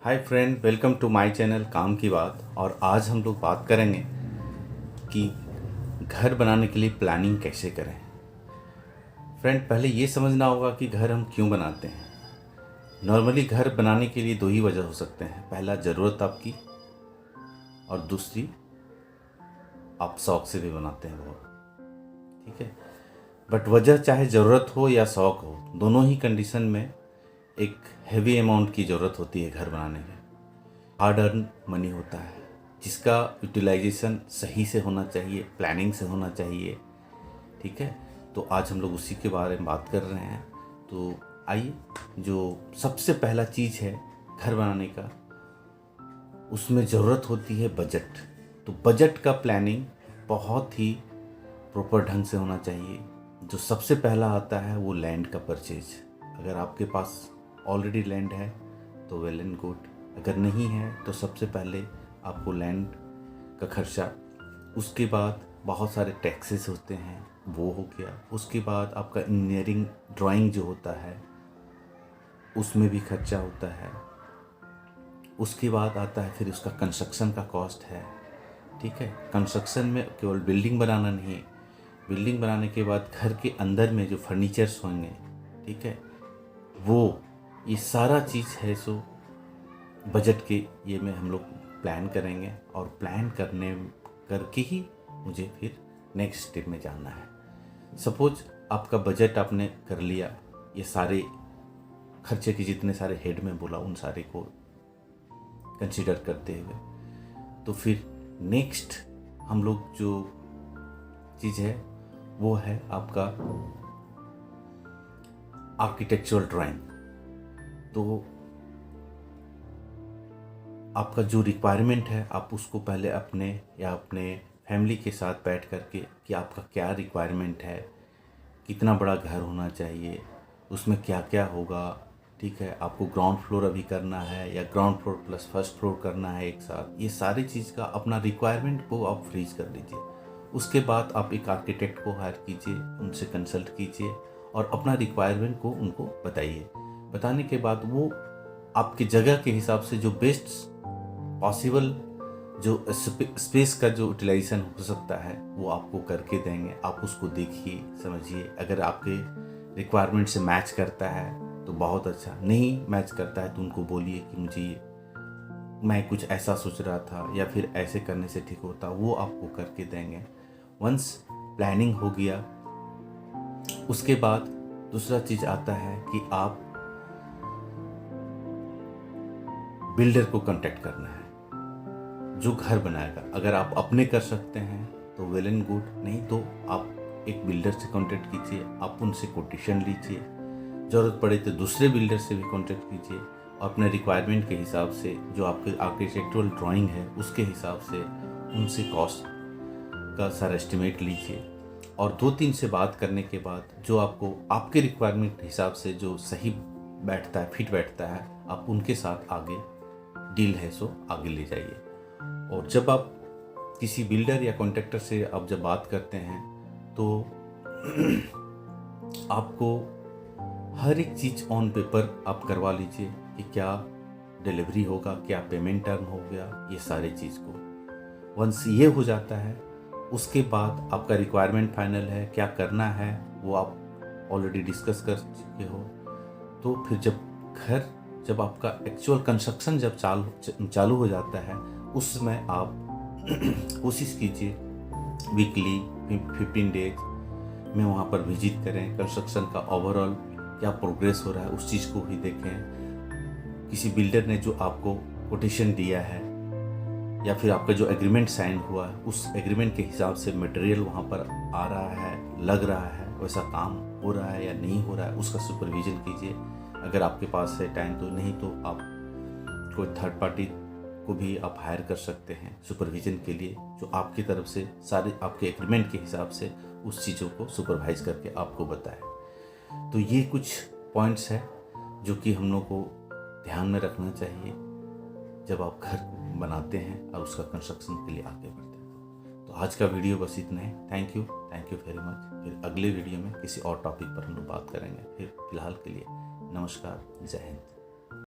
Hi friend, welcome to my channel काम की बात। और आज हम लोग बात करेंगे कि घर बनाने के लिए प्लानिंग कैसे करें। फ्रेंड, पहले ये समझना होगा कि घर हम क्यों बनाते हैं। नॉर्मली घर बनाने के लिए दो ही वजह हो सकते हैं। पहला, ज़रूरत आपकी, और दूसरी आप शौक़ से भी बनाते हैं बहुत, ठीक है। बट वजह चाहे ज़रूरत हो या शौक़ हो, दोनों ही कंडीशन में एक हेवी अमाउंट की ज़रूरत होती है घर बनाने में। हार्ड अर्न मनी होता है जिसका यूटिलाइजेशन सही से होना चाहिए, प्लानिंग से होना चाहिए, ठीक है। तो आज हम लोग उसी के बारे में बात कर रहे हैं। तो आइए, जो सबसे पहला चीज़ है घर बनाने का, उसमें ज़रूरत होती है बजट। तो बजट का प्लानिंग बहुत ही प्रॉपर ढंग से होना चाहिए। जो सबसे पहला आता है वो लैंड का परचेज। अगर आपके पास ऑलरेडी लैंड है तो वेल एंड गुड, अगर नहीं है तो सबसे पहले आपको लैंड का खर्चा, उसके बाद बहुत सारे टैक्सेस होते हैं, वो हो गया। उसके बाद आपका इंजीनियरिंग ड्राइंग जो होता है उसमें भी खर्चा होता है। उसके बाद आता है फिर उसका कंस्ट्रक्शन का कॉस्ट है, ठीक है। कंस्ट्रक्शन में केवल बिल्डिंग बनाना नहीं है, बिल्डिंग बनाने के बाद घर के अंदर में जो फर्नीचर्स होंगे, ठीक है, वो ये सारा चीज़ है। सो बजट के ये में हम लोग प्लान करेंगे, और प्लान करके ही मुझे फिर नेक्स्ट स्टेप में जाना है। सपोज आपका बजट आपने कर लिया, ये सारे खर्चे के जितने सारे हेड में बोला उन सारे को कंसीडर करते हुए, तो फिर नेक्स्ट हम लोग जो चीज़ है वो है आपका आर्किटेक्चरल ड्राइंग। तो आपका जो रिक्वायरमेंट है आप उसको पहले अपने या अपने फैमिली के साथ बैठ करके कि आपका क्या रिक्वायरमेंट है, कितना बड़ा घर होना चाहिए, उसमें क्या क्या होगा, ठीक है। आपको ग्राउंड फ्लोर अभी करना है या ground floor plus first floor करना है एक साथ, ये सारी चीज़ का अपना रिक्वायरमेंट को आप फ्रीज कर लीजिए। उसके बाद आप एक आर्किटेक्ट को हायर कीजिए, उनसे कंसल्ट कीजिए और अपना रिक्वायरमेंट को उनको बताइए। बताने के बाद वो आपकी जगह के हिसाब से जो बेस्ट पॉसिबल जो स्पेस का जो यूटिलाइजेशन हो सकता है वो आपको करके देंगे। आप उसको देखिए, समझिए। अगर आपके रिक्वायरमेंट से मैच करता है तो बहुत अच्छा, नहीं मैच करता है तो उनको बोलिए कि मुझे मैं कुछ ऐसा सोच रहा था या फिर ऐसे करने से ठीक होता, वो आपको करके देंगे। वंस प्लानिंग हो गया, उसके बाद दूसरा चीज़ आता है कि आप बिल्डर को कांटेक्ट करना है जो घर बनाएगा। अगर आप अपने कर सकते हैं तो वेल एंड गुड, नहीं तो आप एक बिल्डर से कांटेक्ट कीजिए, आप उनसे कोटेशन लीजिए। ज़रूरत पड़े तो दूसरे बिल्डर से भी कांटेक्ट कीजिए और अपने रिक्वायरमेंट के हिसाब से, जो आपके आर्किटेक्चुरल ड्राइंग है उसके हिसाब से उनसे कॉस्ट का सारा एस्टिमेट लीजिए। और 2-3 से बात करने के बाद जो आपको आपके रिक्वायरमेंट के हिसाब से जो सही बैठता है, फिट बैठता है, आप उनके साथ आगे डील है सो आगे ले जाइए। और जब आप किसी बिल्डर या कॉन्ट्रैक्टर से आप जब बात करते हैं तो आपको हर एक चीज़ ऑन पेपर आप करवा लीजिए कि क्या डिलीवरी होगा, क्या पेमेंट टर्म हो गया, ये सारे चीज़ को वंस ये हो जाता है, उसके बाद आपका रिक्वायरमेंट फाइनल है, क्या करना है वो आप ऑलरेडी डिस्कस कर चुके हो। तो फिर जब आपका एक्चुअल कंस्ट्रक्शन जब चालू हो जाता है, उसमें आप कोशिश कीजिए वीकली 15 डेज में वहाँ पर विजिट करें। कंस्ट्रक्शन का ओवरऑल क्या प्रोग्रेस हो रहा है उस चीज़ को ही देखें। किसी बिल्डर ने जो आपको कोटेशन दिया है या फिर आपका जो एग्रीमेंट साइन हुआ है, उस एग्रीमेंट के हिसाब से मटेरियल वहाँ पर आ रहा है, लग रहा है, वैसा काम हो रहा है या नहीं हो रहा है, उसका सुपरविजन कीजिए। अगर आपके पास है टाइम तो, नहीं तो आप कोई थर्ड पार्टी को भी आप हायर कर सकते हैं सुपरविजन के लिए, जो आपकी तरफ से सारे आपके एग्रीमेंट के हिसाब से उस चीज़ों को सुपरवाइज करके आपको बताए। तो ये कुछ पॉइंट्स हैं जो कि हम लोग को ध्यान में रखना चाहिए जब आप घर बनाते हैं और उसका कंस्ट्रक्शन के लिए आगे बढ़ते हैं। तो आज का वीडियो बस इतना है। Thank you very much. फिर अगले वीडियो में किसी और टॉपिक पर हम लोग बात करेंगे। फिर फिलहाल के लिए नमस्कार, जय हिंद।